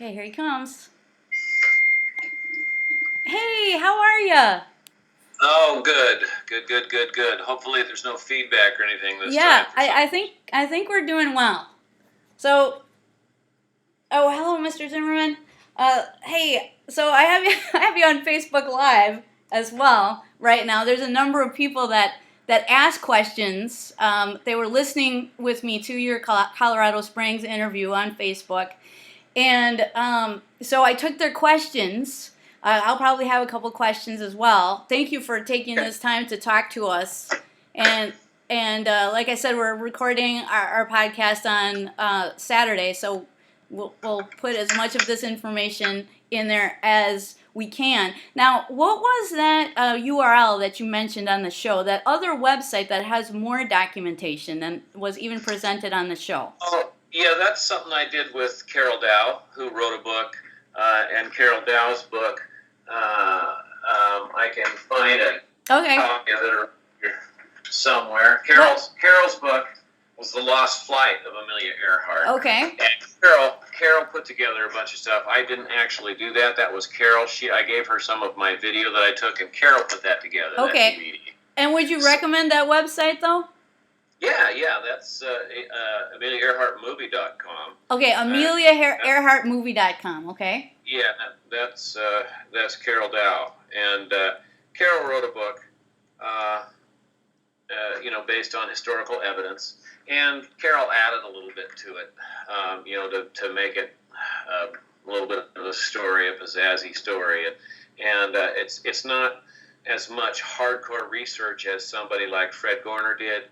Okay, here he comes. Hey, how are ya? Oh, good. Good. Hopefully there's no feedback or anything this Yeah, time for some. I think we're doing well. So, oh, hello, Mr. Zimmerman. Hey, so I have you I have you on Facebook Live as well right now. There's a number of people that ask questions. They were listening with me to your Colorado Springs interview on Facebook, and so I took their questions. I'll probably have a couple questions as well. Thank you for taking this time to talk to us. And like I said, we're recording our podcast on Saturday, so we'll put as much of this information in there as we can. Now, what was that URL that you mentioned on the show? That other website that has more documentation than was even presented on the show? Oh, yeah, that's something I did with Carol Dow, who wrote a book, and Carol Dow's book. I can find a copy of it somewhere. Carol's book was The Lost Flight of Amelia Earhart. Okay. And Carol put together a bunch of stuff. I didn't actually do that. That was Carol. I gave her some of my video that I took, and Carol put that together. Okay. That DVD. And would you recommend that website, though? Yeah, that's AmeliaEarhartMovie.com. Okay, AmeliaEarhartMovie.com, okay? Yeah, that's Carol Dow. And Carol wrote a book, based on historical evidence. And Carol added a little bit to it, to make it a little bit of a story, a pizzazzy story. And it's not as much hardcore research as somebody like Fred Garner did.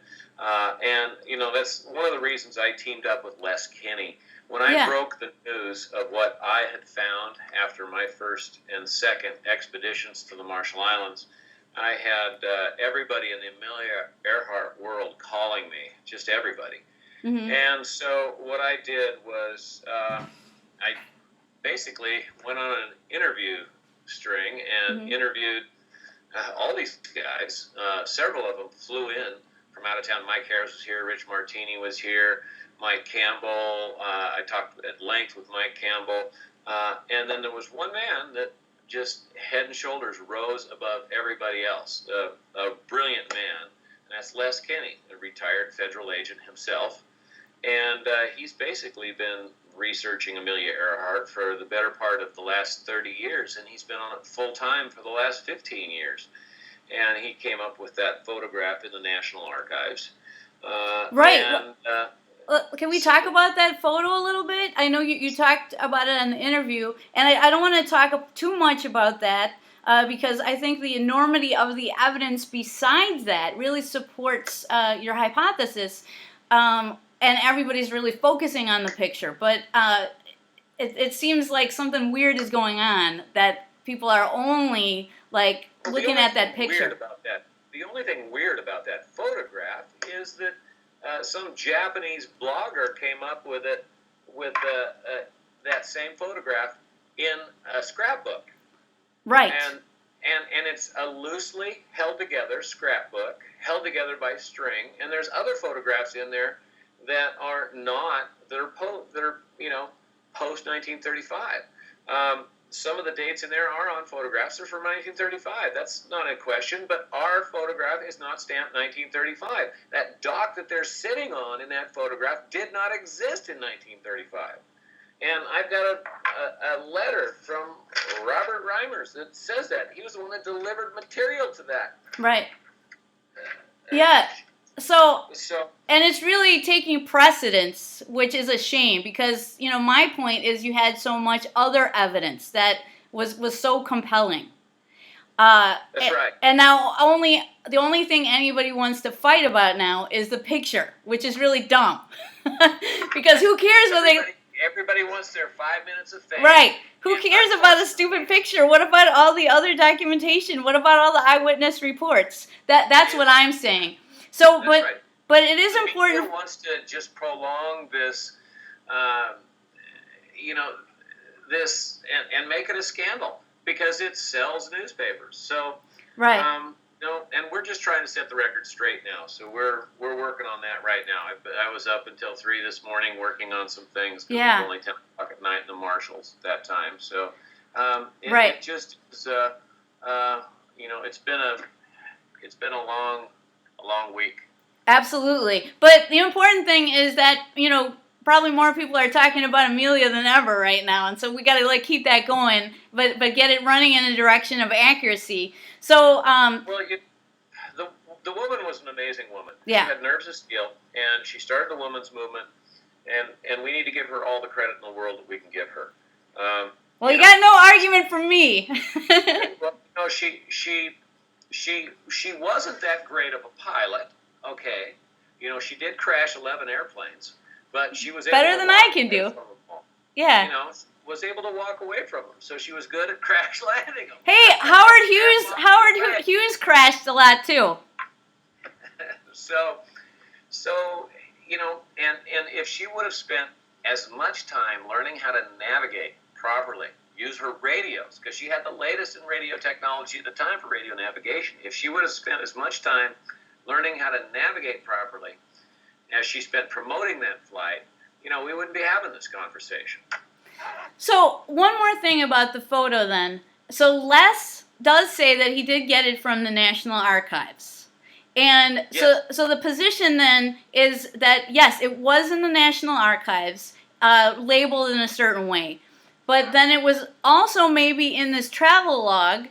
That's one of the reasons I teamed up with Les Kinney. When I broke the news of what I had found after my first and second expeditions to the Marshall Islands, I had everybody in the Amelia Earhart world calling me, just everybody. Mm-hmm. And so what I did was I basically went on an interview string and interviewed all these guys. Several of them flew in from out of town. Mike Harris was here. Rich Martini was here. Mike Campbell. I talked at length with Mike Campbell. And then there was one man that just head and shoulders rose above everybody else. A brilliant man. And that's Les Kinney, a retired federal agent himself. And he's basically been researching Amelia Earhart for the better part of the last 30 years. And he's been on it full time for the last 15 years. And he came up with that photograph in the National Archives. Right. Can we talk about that photo a little bit? I know you talked about it in the interview, and I don't want to talk too much about that because I think the enormity of the evidence besides that really supports your hypothesis, and everybody's really focusing on the picture. But it seems like something weird is going on, that people are only looking at that picture. The only thing weird about that photograph is that some Japanese blogger came up with that same photograph in a scrapbook. Right. And it's a loosely held together scrapbook, held together by string, and there's other photographs in there that are not, that are post 1935. Some of the dates in there are on photographs. They're from 1935. That's not in question, but our photograph is not stamped 1935. That dock that they're sitting on in that photograph did not exist in 1935. And I've got a letter from Robert Reimers that says that. He was the one that delivered material to that. Right. Yeah. So, and it's really taking precedence, which is a shame because, my point is you had so much other evidence that was so compelling. That's right. And now the only thing anybody wants to fight about now is the picture, which is really dumb. Because who cares what Everybody wants their 5 minutes of fame. Right. Who cares about a stupid picture? What about all the other documentation? What about all the eyewitness reports? That's what I'm saying. So, but it is important. Media wants to just prolong this, this and make it a scandal because it sells newspapers. So, right. And we're just trying to set the record straight now. So we're working on that right now. I was up until 3 this morning working on some things. Yeah. It was only 10 o'clock at night in the marshals at that time. So Right. it just is, it's been a long week. Absolutely. But the important thing is that, probably more people are talking about Amelia than ever right now. And so we got to keep that going, but get it running in a direction of accuracy. So, well, the woman was an amazing woman. Yeah. She had nerves of steel, and she started the women's movement, and we need to give her all the credit in the world that we can give her. Well, you got no argument from me. Well, she wasn't that great of a pilot. Okay, she did crash 11 airplanes, but she was able better to than walk I can away do. from them. Yeah. Was able to walk away from them, so she was good at crash landing them. Hey, Howard Hughes crashed a lot too. So and if she would have spent as much time learning how to navigate properly, use her radios, because she had the latest in radio technology at the time for radio navigation. If she would have spent as much time learning how to navigate properly as she spent promoting that flight, we wouldn't be having this conversation. So, one more thing about the photo then. So, Les does say that he did get it from the National Archives. And yes. so the position then is that, yes, it was in the National Archives, labeled in a certain way. But then it was also maybe in this travel log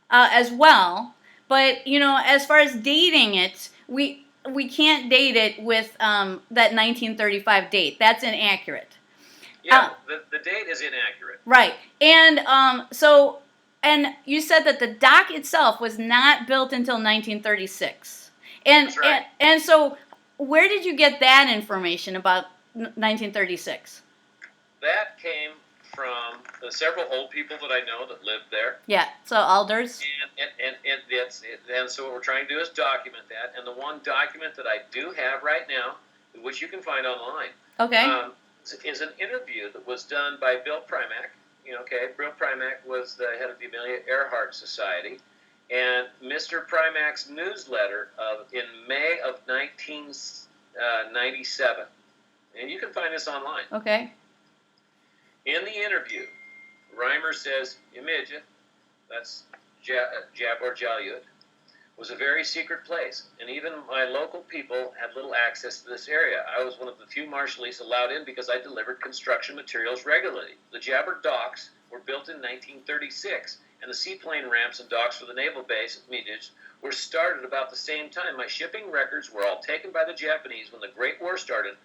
as well. But, as far as dating it, we can't date it with that 1935 date. That's inaccurate. Yeah, the date is inaccurate. Right. And and you said that the dock itself was not built until 1936. And That's right. and so where did you get that information about 1936? That came from several old people that I know that lived there. Yeah, so Alders. And so what we're trying to do is document that. And the one document that I do have right now, which you can find online, Okay. Is an interview that was done by Bill Primack. Bill Primack was the head of the Amelia Earhart Society. And Mr. Primack's newsletter in May of 1997. And you can find this online. Okay. In the interview, Reimer says, Imidja, that's Jabberjaw, was a very secret place, and even my local people had little access to this area. I was one of the few Marshallese allowed in because I delivered construction materials regularly. The Jabber docks were built in 1936, and the seaplane ramps and docks for the naval base at Midaj were started about the same time. My shipping records were all taken by the Japanese when the Great War started,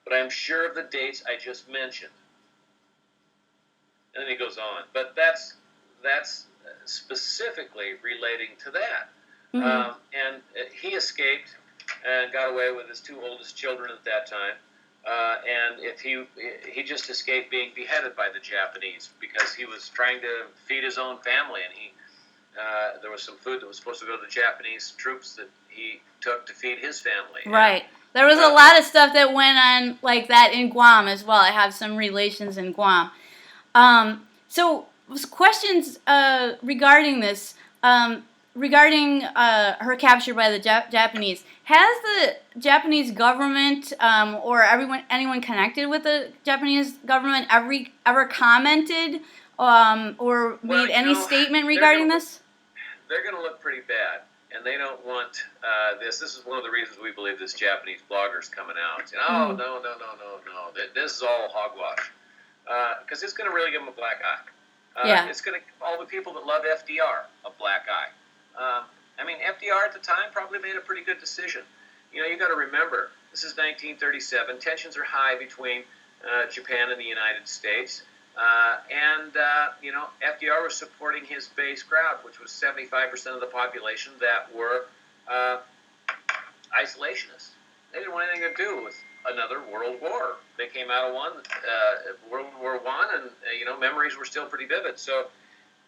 but I'm sure of the dates I just mentioned. And then he goes on. But that's specifically relating to that. Mm-hmm. And he escaped and got away with his two oldest children at that time. And if he just escaped being beheaded by the Japanese because he was trying to feed his own family, and there was some food that was supposed to go to the Japanese troops that he took to feed his family. Right. There was a lot of stuff that went on like that in Guam as well. I have some relations in Guam. So questions regarding this. Regarding her capture by the Japanese, has the Japanese government or anyone connected with the Japanese government ever commented or made any statement regarding this? They're going to look pretty bad, and they don't want this. This is one of the reasons we believe this Japanese blogger's coming out. No. This is all hogwash, because it's going to really give them a black eye. It's going to give all the people that love FDR a black eye. FDR at the time probably made a pretty good decision. You got to remember, this is 1937. Tensions are high between Japan and the United States. FDR was supporting his base crowd, which was 75% of the population that were isolationists. They didn't want anything to do with another world war. They came out of World War I, and memories were still pretty vivid. So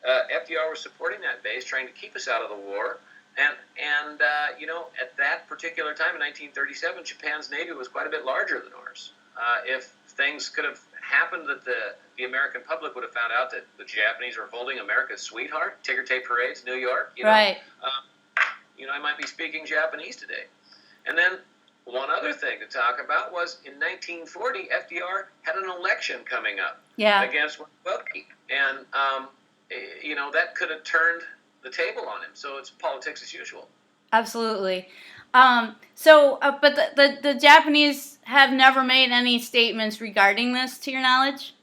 FDR was supporting that base, trying to keep us out of the war. And at that particular time in 1937, Japan's Navy was quite a bit larger than ours. If things could have happened that the American public would have found out that the Japanese were holding America's sweetheart, ticker tape parades, New York, right. I might be speaking Japanese today. And then one other thing to talk about was in 1940, FDR had an election coming up against Wilkie, and that could have turned the table on him. So it's politics as usual. Absolutely. But the Japanese have never made any statements regarding this, to your knowledge?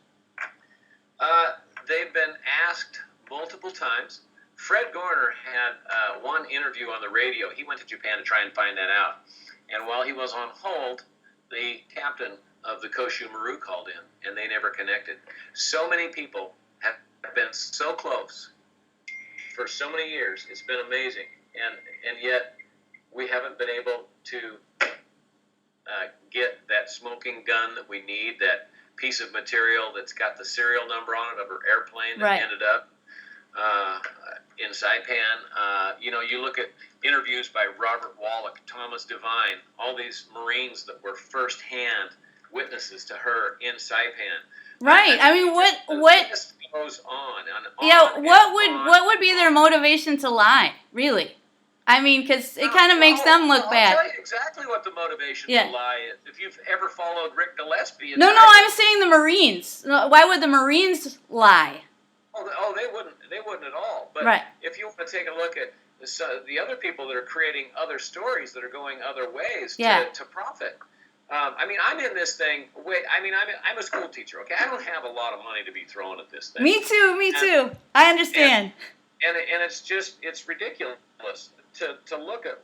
They've been asked multiple times. Fred Garner had one interview on the radio. He went to Japan to try and find that out. And while he was on hold, the captain of the Koshu Maru called in, and they never connected. So many people have been so close for so many years. It's been amazing. And yet we haven't been able to get that smoking gun that we need, that piece of material that's got the serial number on it of her airplane that ended up in Saipan. You look at interviews by Robert Wallach, Thomas Devine, all these Marines that were firsthand witnesses to her in Saipan. Right. I mean, what this goes on and on. Yeah. What would be their motivation to lie? Really? I mean, because it kind of makes them look bad. I'll tell you exactly what the motivation to lie is. If you've ever followed Ric Gillespie... No, I'm saying the Marines. Why would the Marines lie? Oh, they wouldn't. They wouldn't at all. But if you want to take a look at the other people that are creating other stories that are going other ways to profit. I'm in this thing. I'm a school teacher. Okay, I don't have a lot of money to be throwing at this thing. Me too. I understand. And it's ridiculous to look at.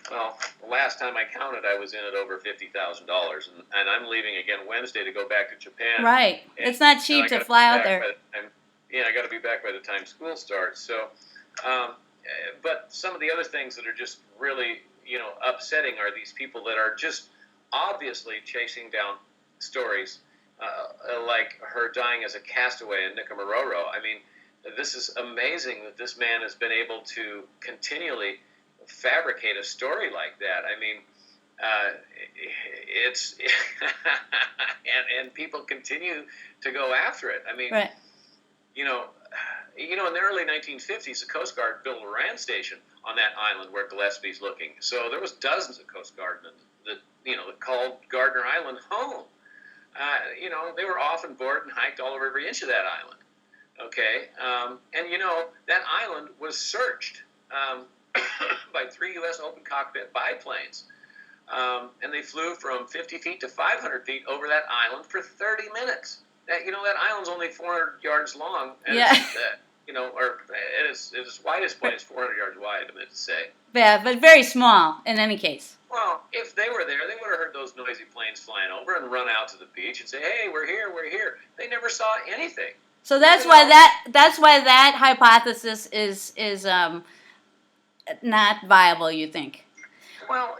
The last time I counted, I was in at over $50,000, and I'm leaving again Wednesday to go back to Japan. Right, it's not cheap to fly out there. I got to be back by the time school starts. So, but some of the other things that are just really, upsetting are these people that are just obviously chasing down stories like her dying as a castaway in Nikamaroro. I mean, this is amazing that this man has been able to continually fabricate a story like that. I mean, it's and people continue to go after it. I mean, in the early 1950s, the Coast Guard built a RAN station on that island where Gillespie's looking. So there was dozens of Coast Guardmen that called Gardner Island home. They were often board and hiked all over every inch of that island. Okay, that island was searched by 3 U.S. open cockpit biplanes. And they flew from 50 feet to 500 feet over that island for 30 minutes. That island's only 400 yards long. And its widest point is 400 yards wide, I meant to say. Yeah, but very small in any case. Well, if they were there, they would have heard those noisy planes flying over and run out to the beach and say, "Hey, we're here, we're here." They never saw anything. So that's why that hypothesis is not viable, you think? Well,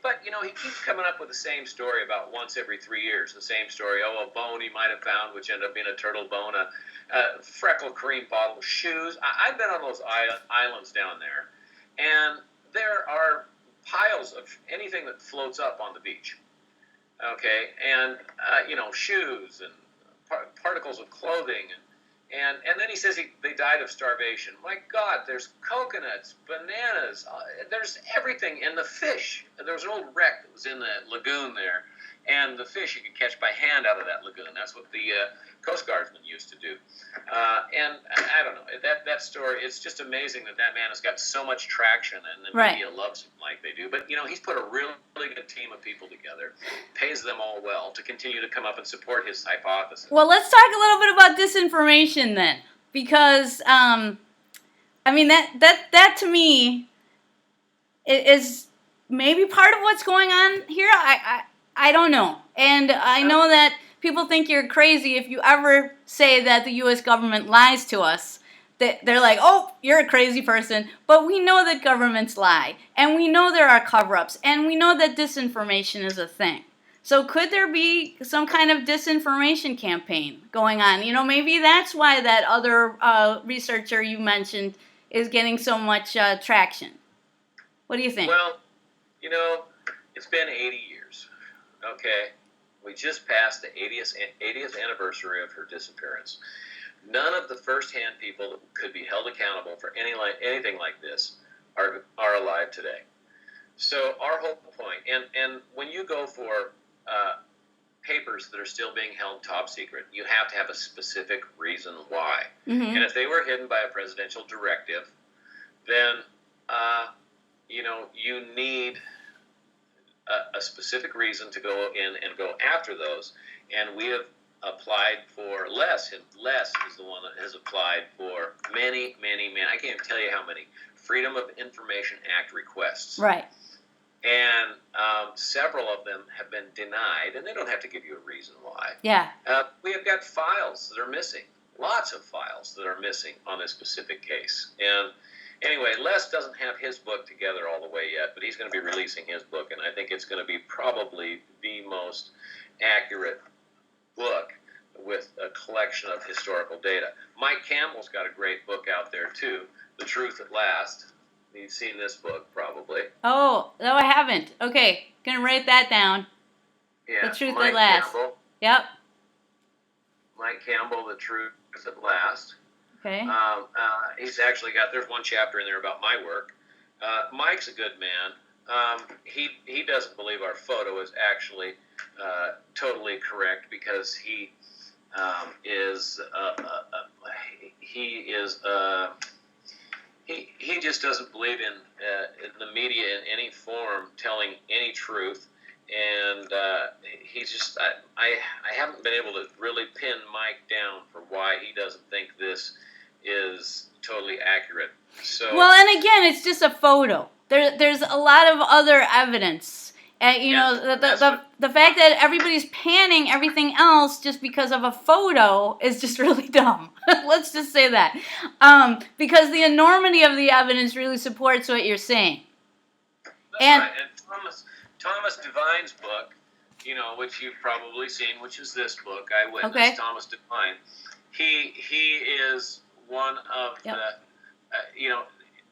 but he keeps coming up with the same story about once every 3 years. The same story. Oh, a bone he might have found, which ended up being a turtle bone, a freckle cream bottle, shoes. I've been on those islands down there, and there are piles of anything that floats up on the beach. Okay, and shoes and particles of clothing, and then he says they died of starvation. My God, there's coconuts, bananas, there's everything, and the fish. There was an old wreck that was in the lagoon there, and the fish you could catch by hand out of that lagoon. That's what the Coast Guardsmen used to do. And I don't know, that story, it's just amazing that man has got so much traction, and the media loves him like they do. But, he's put a really good team of people together, pays them all well to continue to come up and support his hypothesis. Well, let's talk a little bit about disinformation then, because, that to me is maybe part of what's going on here. I don't know. And I know that people think you're crazy if you ever say that the U.S. government lies to us. They're like, oh, you're a crazy person. But we know that governments lie. And we know there are cover-ups. And we know that disinformation is a thing. So could there be some kind of disinformation campaign going on? Maybe that's why that other researcher you mentioned is getting so much traction. What do you think? Well, it's been 80 years. Okay, we just passed the 80th anniversary of her disappearance. None of the first-hand people that could be held accountable for anything like this are alive today. So our whole point, and when you go for papers that are still being held top secret, you have to have a specific reason why. Mm-hmm. And if they were hidden by a presidential directive, then you need a specific reason to go in and go after those. And we have applied for less, and less is the one that has applied for many, I can't even tell you how many Freedom of Information Act requests. Right. And several of them have been denied, and they don't have to give you a reason why. Yeah. We have got files that are missing, lots of files that are missing on this specific case. And anyway, Les doesn't have his book together all the way yet, but he's going to be releasing his book, and I think it's going to be probably the most accurate book with a collection of historical data. Mike Campbell's got a great book out there, too, The Truth at Last. You've seen this book, probably. Oh, no, I haven't. Okay, gonna write that down. Yeah, The Truth Mike at Last. Campbell. Yep. Mike Campbell, The Truth at Last. Okay. He's actually got, there's one chapter in there about my work. Mike's a good man. He doesn't believe our photo is actually totally correct, because he just doesn't believe in the media in any form telling any truth. And he's just, I haven't been able to really pin Mike down for why he doesn't think this is totally accurate. So, well, and again, it's just a photo. There's a lot of other evidence. The fact that everybody's panning everything else just because of a photo is just really dumb. Let's just say that. Because the enormity of the evidence really supports what you're saying. That's right. And Thomas Devine's book, which you've probably seen, which is this book, Eyewitness, okay. Thomas Devine. He is one of the,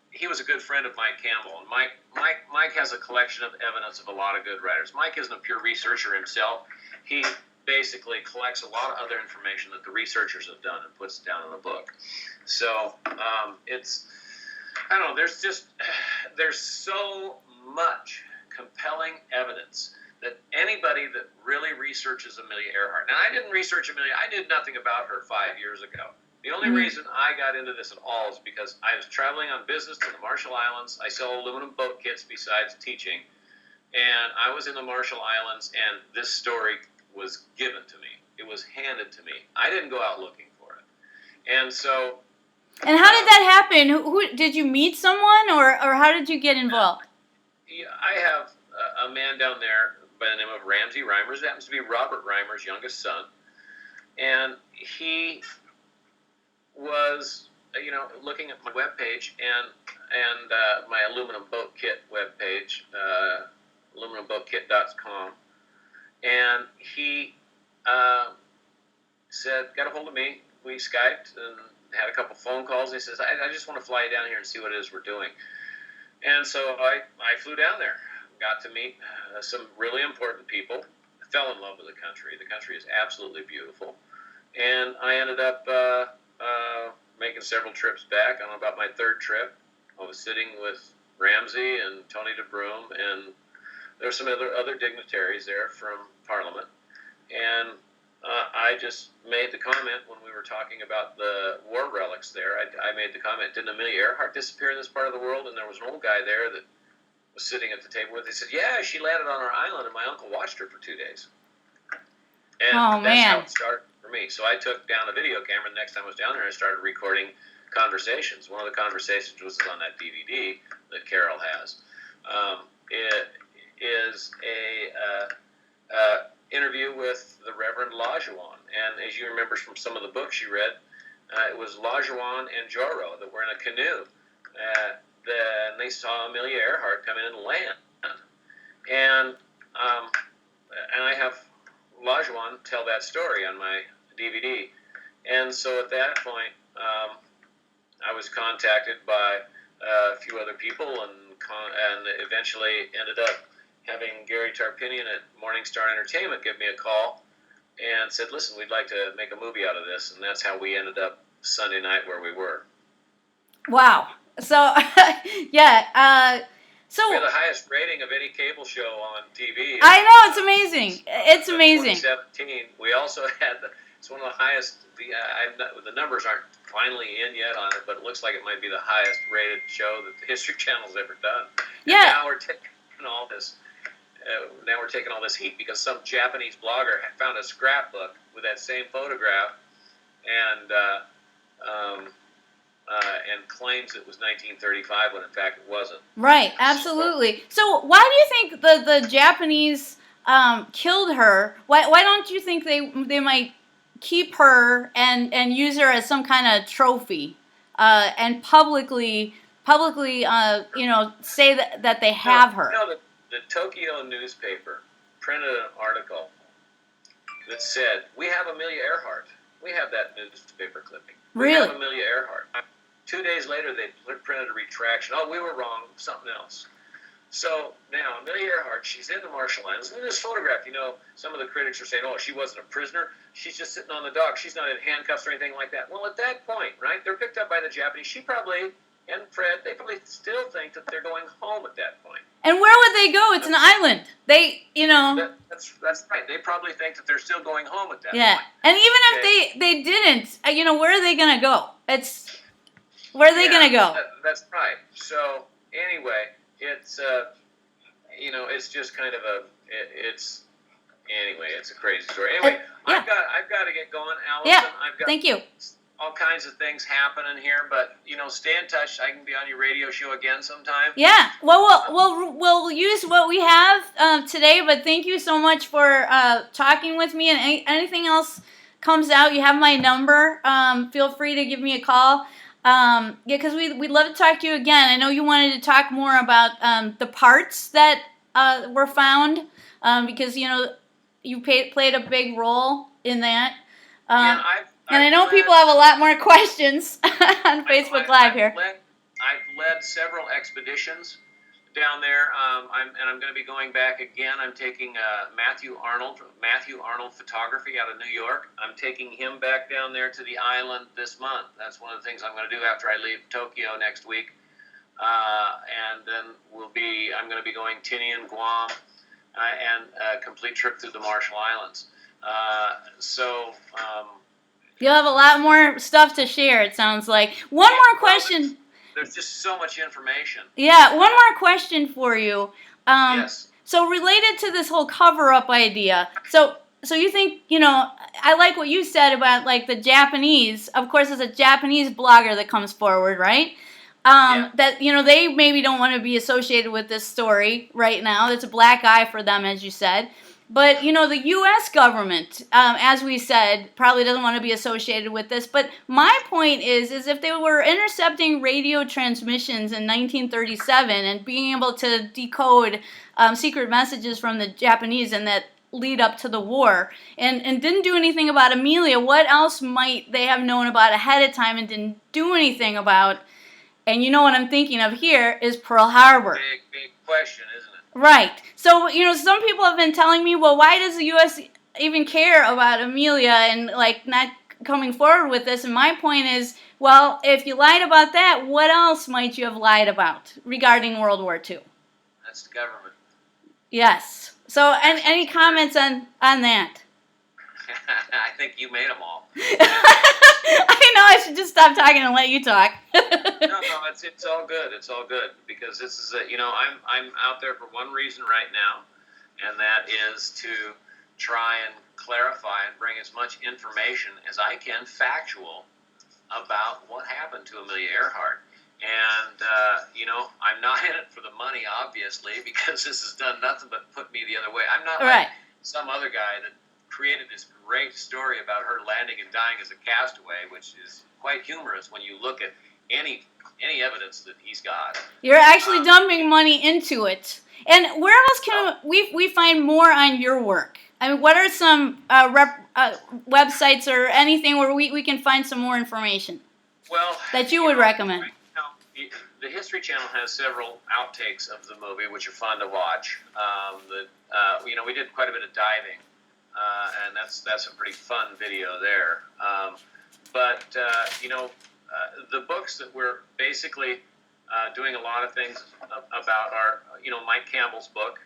he was a good friend of Mike Campbell. And Mike has a collection of evidence of a lot of good writers. Mike isn't a pure researcher himself. He basically collects a lot of other information that the researchers have done and puts it down in a book. So it's, I don't know, there's so much compelling evidence that anybody that really researches Amelia Earhart. Now, I didn't research Amelia. I did nothing about her 5 years ago. The only reason I got into this at all is because I was traveling on business to the Marshall Islands. I sell aluminum boat kits besides teaching. And I was in the Marshall Islands, and this story was given to me. It was handed to me. I didn't go out looking for it. And so... And how did that happen? Who did you meet someone, or how did you get involved? I have a man down there by the name of Ramsey Reimers. It happens to be Robert Reimer's youngest son. And he was, looking at my webpage and my aluminum boat kit webpage, aluminumboatkit.com, and he said, got a hold of me. We Skyped and had a couple phone calls. He says, I just want to fly you down here and see what it is we're doing. And so I flew down there, got to meet some really important people, fell in love with the country. The country is absolutely beautiful. And I ended up making several trips back. On about my third trip, I was sitting with Ramsey and Tony DeBroom, and there were some other dignitaries there from Parliament. And I just made the comment when we were talking about the war relics there. I made the comment, didn't Amelia Earhart disappear in this part of the world? And there was an old guy there that was sitting at the table with. He said, yeah, she landed on our island, and my uncle watched her for 2 days. And that's how it started for me. So I took down a video camera. The next time I was down there, I started recording conversations. One of the conversations was on that DVD that Carol has. It is a interview with the Reverend Lajuan. And as you remember from some of the books you read, it was Lajuan and Joro that were in a canoe. Then they saw Amelia Earhart come in and land. And I have Lajuan tell that story on my DVD. And so at that point, I was contacted by a few other people and eventually ended up having Gary Tarpinian at Morningstar Entertainment give me a call and said, listen, we'd like to make a movie out of this. And that's how we ended up Sunday night where we were. Wow. So, yeah, So we have the highest rating of any cable show on TV. I know, it's amazing. It's amazing. 2017. We also had it's one of the highest. The numbers aren't finally in yet on it, but it looks like it might be the highest rated show that the History Channel's ever done. And Yeah. now we're taking all this. Now we're taking all this heat because some Japanese blogger found a scrapbook with that same photograph, and claims it was 1935 when in fact it wasn't. Right, absolutely. So why do you think the Japanese killed her? Why don't you think they might keep her and use her as some kind of trophy and publicly say that they have her? The Tokyo newspaper printed an article that said, "We have Amelia Earhart." We have that newspaper clipping. We Really? have Amelia Earhart. 2 days later, they printed a retraction. Oh, we were wrong. Something else. So now, Amelia Earhart, she's in the Marshall Islands. In this photograph, some of the critics are saying, oh, she wasn't a prisoner. She's just sitting on the dock. She's not in handcuffs or anything like that. Well, at that point, right, they're picked up by the Japanese. She probably, and Fred, they probably still think that they're going home at that point. And where would they go? It's an island. That's right. They probably think that they're still going home at that point. Yeah. And even if they didn't, where are they going to go? Where are they going to go? That's right. So anyway, it's it's just kind of it's a crazy story. Anyway, yeah. I've got to get going, Allison. Yeah. I've got Thank you. all kinds of things happening here, but stay in touch. I can be on your radio show again sometime. Yeah. Well, we'll use what we have today, but thank you so much for talking with me. And anything else comes out, you have my number. Feel free to give me a call. Because we'd love to talk to you again. I know you wanted to talk more about the parts that were found, because you played a big role in that. And I know people have a lot more questions on Facebook Live here. I've led several expeditions down there. I'm going to be going back again. I'm taking Matthew Arnold Photography out of New York. I'm taking him back down there to the island this month. That's one of the things I'm going to do after I leave Tokyo next week. And then I'm going to be going Tinian, Guam, and a complete trip through the Marshall Islands. You'll have a lot more stuff to share, it sounds like. One more question. There's just so much information. Yeah, one more question for you. Yes. So related to this whole cover-up idea, so you think, I like what you said about, like, the Japanese. Of course, it's a Japanese blogger that comes forward, right? That, they maybe don't want to be associated with this story right now. It's a black eye for them, as you said. But, the U.S. government, as we said, probably doesn't want to be associated with this. But my point is if they were intercepting radio transmissions in 1937 and being able to decode secret messages from the Japanese and that lead up to the war and didn't do anything about Amelia, what else might they have known about ahead of time and didn't do anything about? And what I'm thinking of here is Pearl Harbor. Big question, isn't it? Right. So, some people have been telling me, well, why does the U.S. even care about Amelia and, not coming forward with this? And my point is, well, if you lied about that, what else might you have lied about regarding World War II? That's the government. Yes. So, any comments on that? I think you made them all. I know I should just stop talking and let you talk. No, it's all good. It's all good because this is I'm out there for one reason right now, and that is to try and clarify and bring as much information as I can, factual, about what happened to Amelia Earhart. And I'm not in it for the money, obviously, because this has done nothing but put me the other way. I'm not like some other guy that created this great story about her landing and dying as a castaway, which is quite humorous when you look at any evidence that he's got. You're actually dumping money into it. And where else can we find more on your work? I mean, what are some websites or anything where we can find some more information that you would recommend? The History Channel has several outtakes of the movie, which are fun to watch. We did quite a bit of diving. And that's a pretty fun video there. The books that we're basically doing a lot of things about our, Mike Campbell's book,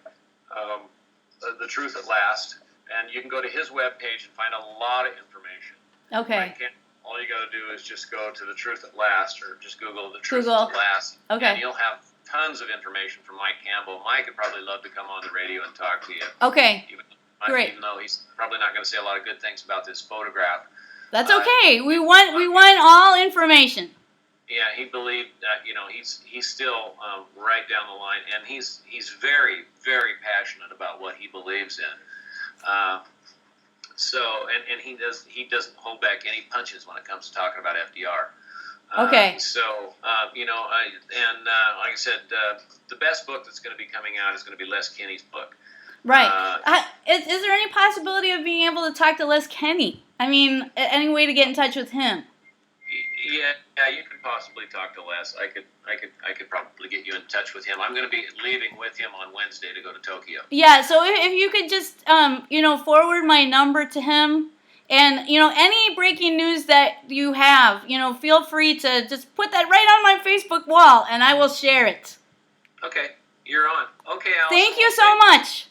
The Truth at Last. And you can go to his webpage and find a lot of information. Okay. All you got to do is just go to The Truth at Last, or just Google The Truth at Last. Okay. And you'll have tons of information from Mike Campbell. Mike would probably love to come on the radio and talk to you. Okay. Great. Even though he's probably not going to say a lot of good things about this photograph. That's okay. We want all information. Yeah, he believed that, he's still right down the line, and he's very, very passionate about what he believes in. And he doesn't hold back any punches when it comes to talking about FDR. Okay. Like I said, the best book that's going to be coming out is going to be Les Kinney's book. Right. Is there any possibility of being able to talk to Les Kinney? I mean, any way to get in touch with him? Yeah, you could possibly talk to Les. I could probably get you in touch with him. I'm going to be leaving with him on Wednesday to go to Tokyo. Yeah, so if you could just, forward my number to him, and, any breaking news that you have, feel free to just put that right on my Facebook wall, and I will share it. Okay, you're on. Okay, Alice. Thank you so much.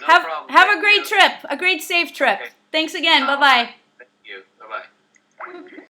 No problem. Have a great trip, a great safe trip. Okay. Thanks again. Bye-bye. Thank you. Bye-bye.